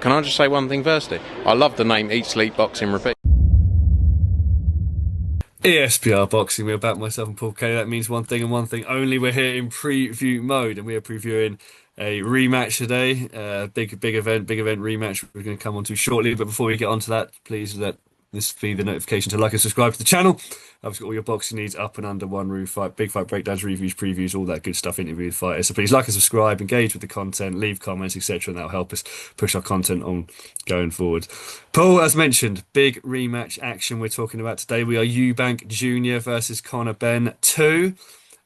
can I just say one thing firstly? I love the name Eat Sleep Boxing Repeat. ESBR Boxing, we're back, myself and Paul K. That means one thing and one thing only. We're here in preview mode, and we are previewing a rematch today. Big event rematch we're going to come on to shortly. But before we get on to that, please let this be the notification to like and subscribe to the channel. I've got all your boxing needs up and under one roof. Big fight breakdowns, reviews, previews, all that good stuff, interview with fighters. So please like and subscribe, engage with the content, leave comments, etc. And that'll help us push our content on going forward. Paul, as mentioned, big rematch action we're talking about today. We are Eubank Jr. versus Conor Benn 2.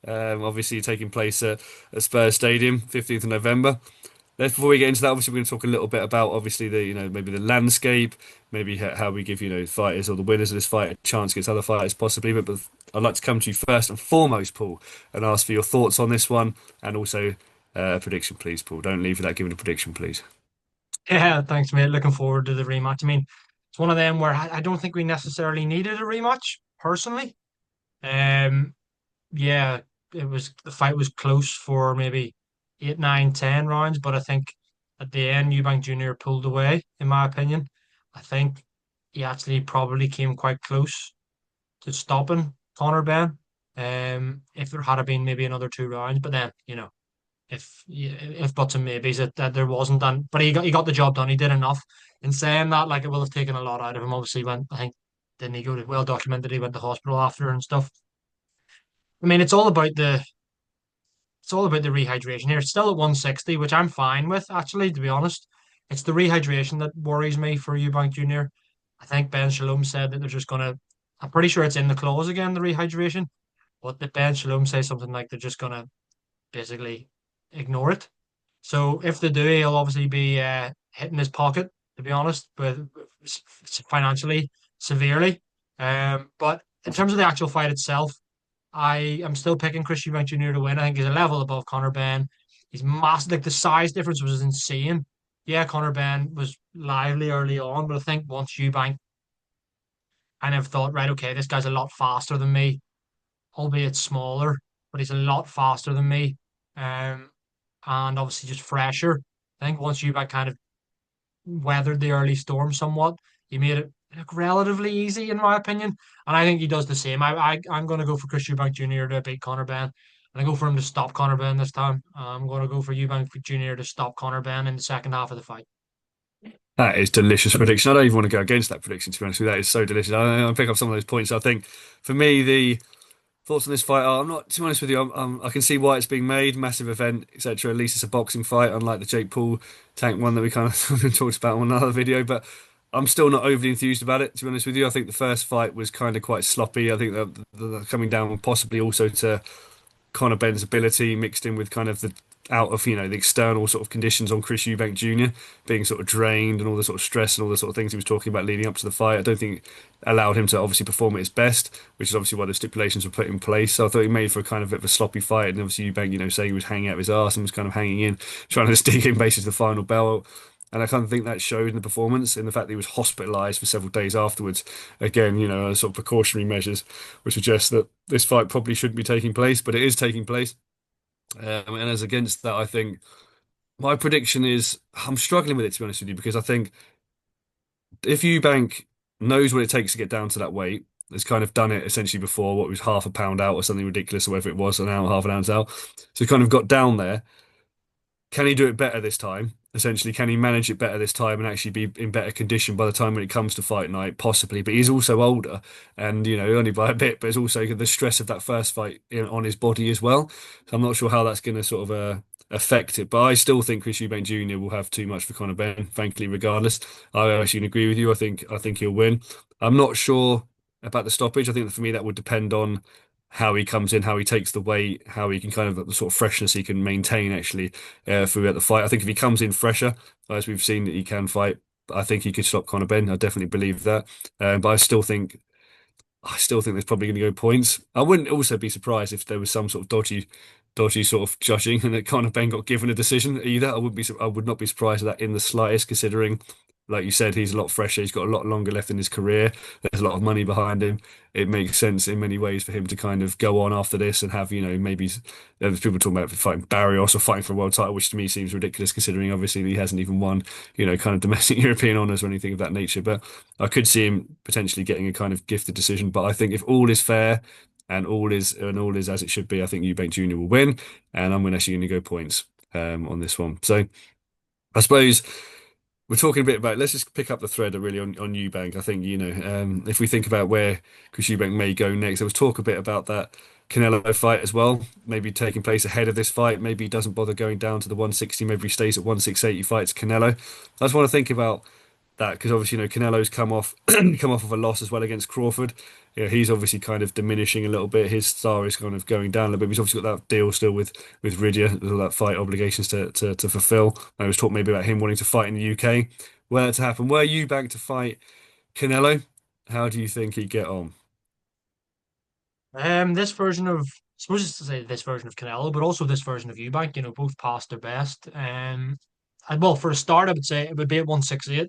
Obviously taking place at Spurs Stadium, 15th of November. Before we get into that, obviously we're going to talk a little bit about obviously the maybe the landscape, maybe how we give fighters or the winners of this fight a chance against other fighters possibly. But I'd like to come to you first and foremost, Paul, and ask for your thoughts on this one and also a prediction, please, Paul. Don't leave without giving a prediction, please. Yeah, thanks, mate. Looking forward to the rematch. I mean, it's one of them where I don't think we necessarily needed a rematch, personally. Um, yeah, the fight was close for maybe 8, 9, 10 rounds, but I think at the end, Eubank Jr. pulled away, in my opinion. I think he actually probably came quite close to stopping Conor Benn. If there had been maybe another 2 rounds, but then, if buts and maybes that there wasn't, and but he got the job done. He did enough. In saying that, like, it will have taken a lot out of him. Obviously, when I think didn't he go to, well documented, he went to hospital after and stuff. I mean, it's all about the rehydration here. It's still at 160, which I'm fine with, actually, to be honest. It's the rehydration that worries me for Eubank Jr. I think Ben Shalom said that they're just gonna. I'm pretty sure it's in the clause again, the rehydration. But the Ben Shalom say something like they're just gonna basically ignore it. So if they do, he'll obviously be hitting his pocket, to be honest, but financially severely. But in terms of the actual fight itself, I am still picking Chris Eubank Jr. to win. I think he's a level above Conor Benn. He's massive. Like, the size difference was insane. Yeah, Conor Benn was lively early on, but I think once Eubank kind of thought, right, okay, this guy's a lot faster than me, albeit smaller, but he's a lot faster than me. Um, and obviously just fresher. I think once Eubank kind of weathered the early storm somewhat, he made it look relatively easy, in my opinion. And I think he does the same. I'm going to go for Chris Eubank Jr. to beat Conor Benn. And I go for him to stop Conor Benn this time. I'm going to go for Eubank Jr. to stop Conor Benn in the second half of the fight. That is delicious prediction. I don't even want to go against that prediction, to be honest with you. That is so delicious. I pick up some of those points. I think for me, the thoughts on this fight are, I'm not, to be honest with you, I can see why it's being made, massive event, etc. At least it's a boxing fight, unlike the Jake Paul tank one that we kind of talked about on another video. But I'm still not overly enthused about it, to be honest with you. I think the first fight was kind of quite sloppy. I think that coming down possibly also to Conor Benn's ability mixed in with kind of the out of the external sort of conditions on Chris Eubank Jr. being sort of drained and all the sort of stress and all the sort of things he was talking about leading up to the fight. I don't think allowed him to obviously perform at his best, which is obviously why the stipulations were put in place. So I thought he made for a kind of bit of a sloppy fight, and obviously Eubank, saying he was hanging out of his arse and was kind of hanging in, trying to stick in basically the final bell. And I kind of think that showed in the performance, in the fact that he was hospitalised for several days afterwards. Again, sort of precautionary measures, which suggests that this fight probably shouldn't be taking place, but it is taking place. And as against that, I think my prediction is I'm struggling with it, to be honest with you, because I think if Eubank knows what it takes to get down to that weight, has kind of done it essentially before, what was half a pound out or something ridiculous, or whatever it was, an hour, half an ounce out. So he kind of got down there. Can he do it better this time? Essentially, can he manage it better this time and actually be in better condition by the time when it comes to fight night? Possibly, but he's also older, and only by a bit. But it's also the stress of that first fight on his body as well. So I'm not sure how that's going to sort of affect it. But I still think Chris Eubank Jr. will have too much for Conor Benn. Frankly, regardless, I actually agree with you. I think he'll win. I'm not sure about the stoppage. I think that for me that would depend on how he comes in, how he takes the weight, how he can kind of the sort of freshness he can maintain actually throughout the fight. I think if he comes in fresher, as we've seen that he can fight, I think he could stop Conor Benn. I definitely believe that. But I still think there's probably going to go points. I wouldn't also be surprised if there was some sort of dodgy sort of judging and that Conor Benn got given a decision either. I would not be surprised at that in the slightest, considering Like you said, he's a lot fresher. He's got a lot longer left in his career. There's a lot of money behind him. It makes sense in many ways for him to kind of go on after this and have, maybe there's people talking about fighting Barrios or fighting for a world title, which to me seems ridiculous considering obviously he hasn't even won, kind of domestic European honours or anything of that nature. But I could see him potentially getting a kind of gifted decision. But I think if all is fair and all is as it should be, I think Eubank Jr. will win, and I'm actually going to go points on this one. So I suppose. We're talking a bit about, let's just pick up the thread really on Eubank. I think, if we think about where Chris Eubank may go next, there was talk a bit about that Canelo fight as well, maybe taking place ahead of this fight. Maybe he doesn't bother going down to the 160, maybe he stays at 168, he fights Canelo. I just want to think about that because obviously, Canelo's come off come off of a loss as well against Crawford. He's obviously kind of diminishing a little bit. His star is kind of going down a little bit. He's obviously got that deal still with Riddia, with all that fight obligations to fulfill. I was talking maybe about him wanting to fight in the UK. Were that to happen, were Eubank to fight Canelo, how do you think he'd get on? This version of, I suppose it's to say this version of Canelo, but also this version of Eubank, both past their best. Well, for a start, I would say it would be at 168,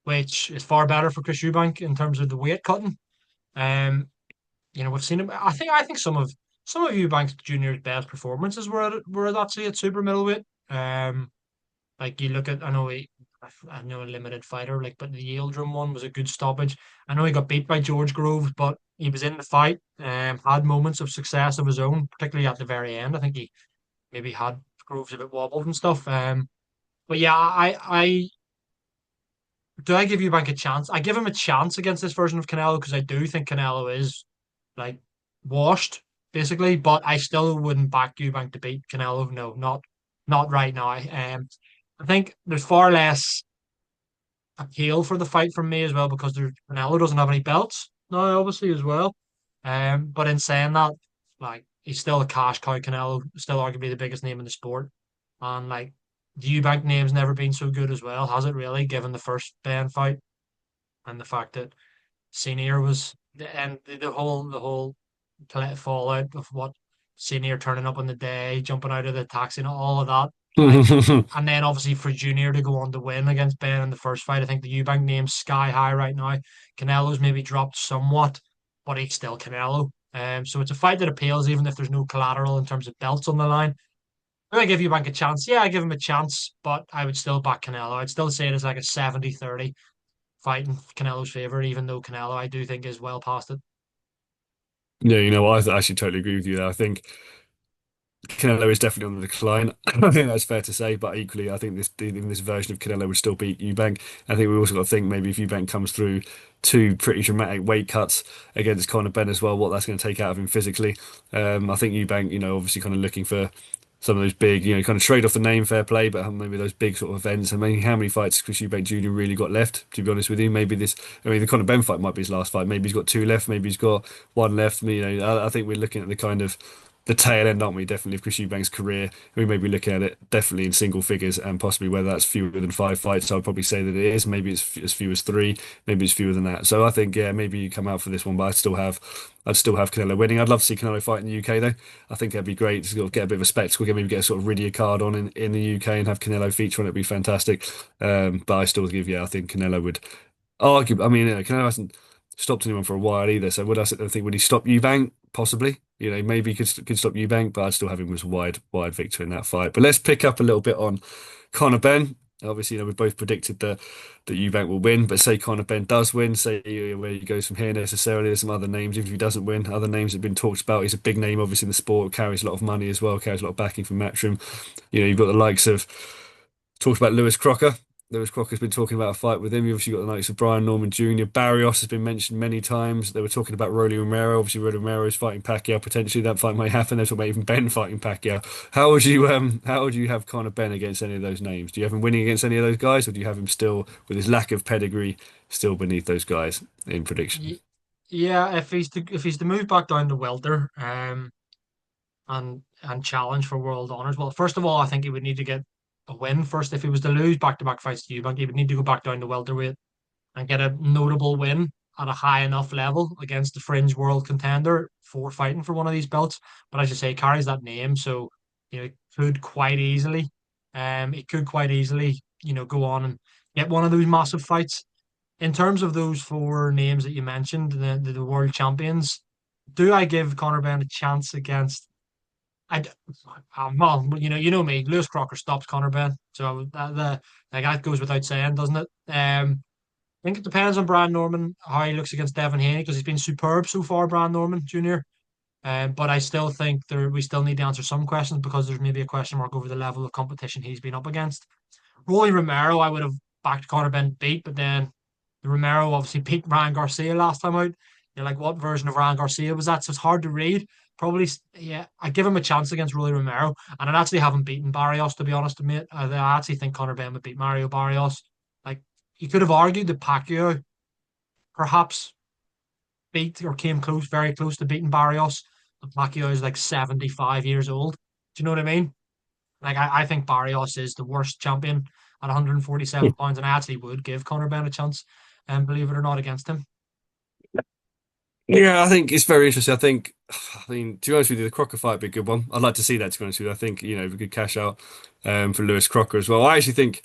which is far better for Chris Eubank in terms of the weight cutting. Um, we've seen him. I think some of Eubank Junior's best performances were actually at super middleweight. Like you look at, I know a limited fighter, like, but the Yildirim one was a good stoppage. I know he got beat by George Groves, but he was in the fight. Had moments of success of his own, particularly at the very end. I think he maybe had Groves a bit wobbled and stuff. But yeah, do I give Eubank a chance? I give him a chance against this version of Canelo because I do think Canelo is like washed basically, but I still wouldn't back Eubank to beat Canelo. No, not right now. I think there's far less appeal for the fight from me as well because Canelo doesn't have any belts now, obviously as well. But in saying that, like he's still a cash cow. Canelo, still arguably the biggest name in the sport, and like the Eubank name's never been so good as well, has it really? Given the first Benn fight and the fact that Senior was and the whole fallout of what Senior turning up on the day, jumping out of the taxi, and all of that. Like, and then obviously for Junior to go on to win against Benn in the first fight, I think the Eubank name's sky high right now. Canelo's maybe dropped somewhat, but he's still Canelo. So it's a fight that appeals even if there's no collateral in terms of belts on the line. Do I give Eubank a chance? Yeah, I give him a chance, but I would still back Canelo. I'd still say it as like a 70-30 fight in Canelo's favor, even though Canelo I do think is well past it. Yeah, I actually totally agree with you there. I think Canelo is definitely on the decline. I think that's fair to say, but equally, I think this version of Canelo would still beat Eubank. I think we also got to think maybe if Eubank comes through two pretty dramatic weight cuts against Conor Benn as well, what that's going to take out of him physically. I think Eubank, obviously kind of looking for some of those big, kind of trade off the name, fair play, but maybe those big sort of events. I mean, how many fights has Chris Eubank Jr. really got left? To be honest with you, maybe the Conor Benn fight might be his last fight. Maybe he's got two left. Maybe he's got one left. I think we're looking at the kind of the tail end, aren't we? Definitely of Chris Eubank's career. We may be looking at it definitely in single figures and possibly whether that's fewer than five fights. I would probably say that it is. Maybe it's as few as three. Maybe it's fewer than that. So I think, yeah, maybe you come out for this one, but I'd still have Canelo winning. I'd love to see Canelo fight in the UK though. I think that'd be great to sort of get a bit of a spectacle, maybe get a sort of Riddia card on in the UK and have Canelo feature on it. It'd be fantastic. But I still give, yeah, I think Canelo would argue. I mean, Canelo hasn't stopped anyone for a while either. So would I sit there and think would he stop Eubank? Possibly. Maybe he could stop Eubank, but I'd still have him as a wide victor in that fight. But let's pick up a little bit on Conor Benn. Obviously, we've both predicted that Eubank will win, but say Conor Benn does win, say where he goes from here necessarily. There's some other names, even if he doesn't win, other names have been talked about. He's a big name, obviously, in the sport, carries a lot of money as well, carries a lot of backing from Matchroom. You've got the likes of, talked about Lewis Crocker. Lewis Crocker's been talking about a fight with him. You've obviously got the likes of Brian Norman Jr. Barrios has been mentioned many times. They were talking about Rolly Romero. Obviously, Rolly Romero is fighting Pacquiao. Potentially, that fight might happen. They're talking about even Benn fighting Pacquiao. How would you have Conor Benn against any of those names? Do you have him winning against any of those guys, or do you have him still, with his lack of pedigree, still beneath those guys in prediction? Y- Yeah, if he's to move back down to welter, and challenge for world honors. Well, first of all, I think he would need to get a win first. If he was to lose back-to-back fights to Eubank, he would need to go back down to welterweight and get a notable win at a high enough level against the fringe world contender for fighting for one of these belts. But as you say, he carries that name, so it could quite easily, go on and get one of those massive fights. In terms of those four names that you mentioned, the world champions, do I give Conor Benn a chance against? I, d- well, you know me. Lewis Crocker stops Conor Benn, so that goes without saying, doesn't it? I think it depends on Brian Norman how he looks against Devin Haney because he's been superb so far, Brian Norman Jr. But I still think we still need to answer some questions because there's maybe a question mark over the level of competition he's been up against. Rolly Romero, I would have backed Conor Benn beat, but then Romero obviously beat Ryan Garcia last time out. You're like, what version of Ryan Garcia was that? So it's hard to read. Probably, yeah, I give him a chance against Rolly Romero, and I actually haven't beaten Barrios to be honest, mate. I actually think Conor Benn would beat Mario Barrios. Like you could have argued that Pacquiao perhaps beat or came close, very close to beating Barrios. But Pacquiao is like 75 years old. Do you know what I mean? Like I think Barrios is the worst champion at 147 pounds, and I actually would give Conor Benn a chance, and believe it or not, against him. Yeah, I think it's very interesting. I mean, to be honest with you, the Crocker fight would be a good one. I'd like to see that, to be honest with you. I think, a good cash out for Lewis Crocker as well. I actually think,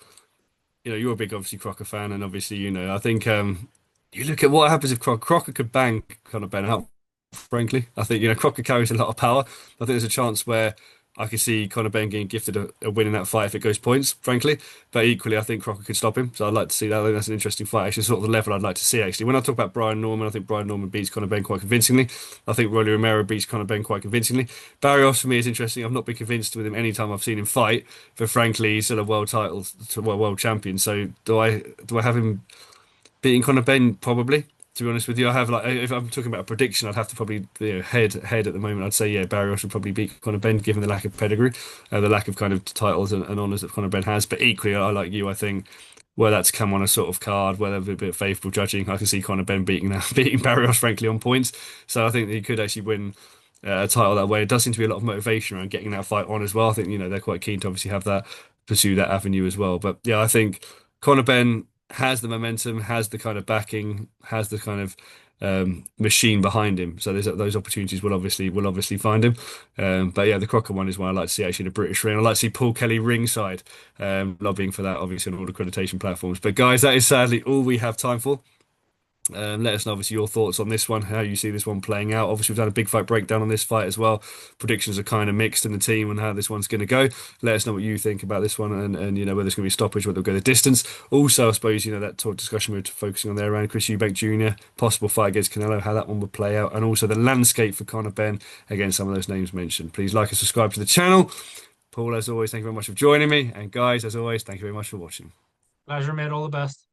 you're a big, obviously, Crocker fan, and obviously, I think you look at what happens if Crocker could bang kind of Ben out, frankly. I think, Crocker carries a lot of power. I think there's a chance where I could see Conor Benn getting gifted a win in that fight if it goes points, frankly. But equally, I think Crocker could stop him. So I'd like to see that. I think that's an interesting fight. Actually, sort of the level I'd like to see, actually. When I talk about Brian Norman, I think Brian Norman beats Conor Benn quite convincingly. I think Rolly Romero beats Conor Benn quite convincingly. Barrios, for me, is interesting. I've not been convinced with him any time I've seen him fight. But frankly, he's still a world title, world champion. So do I have him beating Conor Benn? Probably. To be honest with you, I have like if I'm talking about a prediction, I'd have to probably head at the moment. I'd say Barrios would probably beat Conor Benn given the lack of pedigree, the lack of kind of titles and honours that Conor Benn has. But equally, I like you. I think where that's come on a sort of card, where there's a bit of faithful judging, I can see Conor Benn beating Barrios frankly on points. So I think that he could actually win a title that way. It does seem to be a lot of motivation around getting that fight on as well. I think they're quite keen to obviously have that pursue that avenue as well. But yeah, I think Conor Benn has the momentum, has the kind of backing, has the kind of machine behind him. So those opportunities will obviously find him. But yeah, the Crocker one is one I'd like to see actually in a British ring. I'd like to see Paul Kelly ringside, lobbying for that, obviously on all accreditation platforms. But guys, that is sadly all we have time for. Let us know, obviously, your thoughts on this one, how you see this one playing out. Obviously, we've done a big fight breakdown on this fight as well. Predictions are kind of mixed in the team on how this one's going to go. Let us know what you think about this one and whether it's going to be a stoppage, whether they'll go the distance. Also, I suppose, that talk discussion we were focusing on there around Chris Eubank Jr., possible fight against Canelo, how that one would play out, and also the landscape for Conor Benn against some of those names mentioned. Please like and subscribe to the channel. Paul, as always, thank you very much for joining me. And guys, as always, thank you very much for watching. Pleasure, mate. All the best.